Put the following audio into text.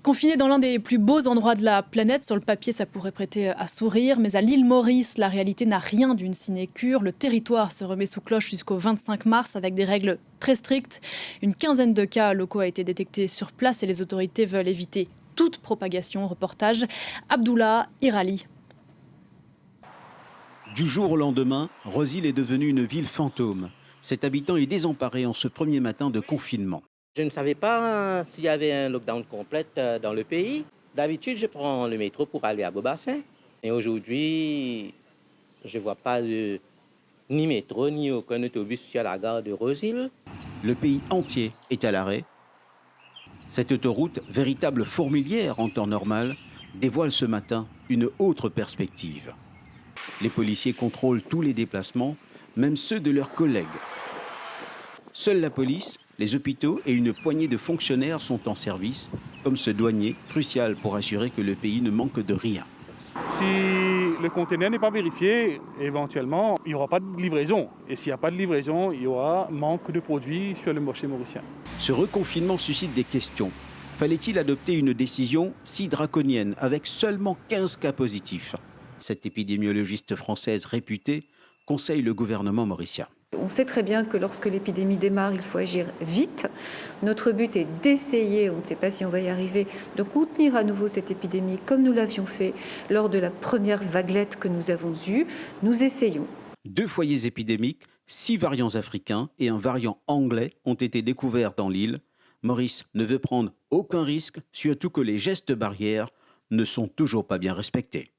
Confiné dans l'un des plus beaux endroits de la planète, sur le papier ça pourrait prêter à sourire, mais à l'île Maurice, la réalité n'a rien d'une sinécure. Le territoire se remet sous cloche jusqu'au 25 mars avec des règles très strictes. Une quinzaine de cas locaux a été détectés sur place et les autorités veulent éviter toute propagation. Reportage Abdullah Irali. Du jour au lendemain, Rosil est devenue une ville fantôme. Cet habitant est désemparé en ce premier matin de confinement. Je ne savais pas s'il y avait un lockdown complet dans le pays. D'habitude, je prends le métro pour aller à Beaubassin. Et aujourd'hui, je ne vois pas ni métro, ni aucun autobus sur la gare de Rosil. Le pays entier est à l'arrêt. Cette autoroute, véritable fourmilière en temps normal, dévoile ce matin une autre perspective. Les policiers contrôlent tous les déplacements, même ceux de leurs collègues. Seule la police, les hôpitaux et une poignée de fonctionnaires sont en service, comme ce douanier, crucial pour assurer que le pays ne manque de rien. Si le conteneur n'est pas vérifié, éventuellement, il n'y aura pas de livraison. Et s'il n'y a pas de livraison, il y aura manque de produits sur le marché mauricien. Ce reconfinement suscite des questions. Fallait-il adopter une décision si draconienne, avec seulement 15 cas positifs? Cette épidémiologiste française réputée conseille le gouvernement mauricien. On sait très bien que lorsque l'épidémie démarre, il faut agir vite. Notre but est d'essayer, on ne sait pas si on va y arriver, de contenir à nouveau cette épidémie comme nous l'avions fait lors de la première vaguelette que nous avons eue. Nous essayons. 2 foyers épidémiques, 6 variants africains et un variant anglais ont été découverts dans l'île. Maurice ne veut prendre aucun risque, surtout que les gestes barrières ne sont toujours pas bien respectés.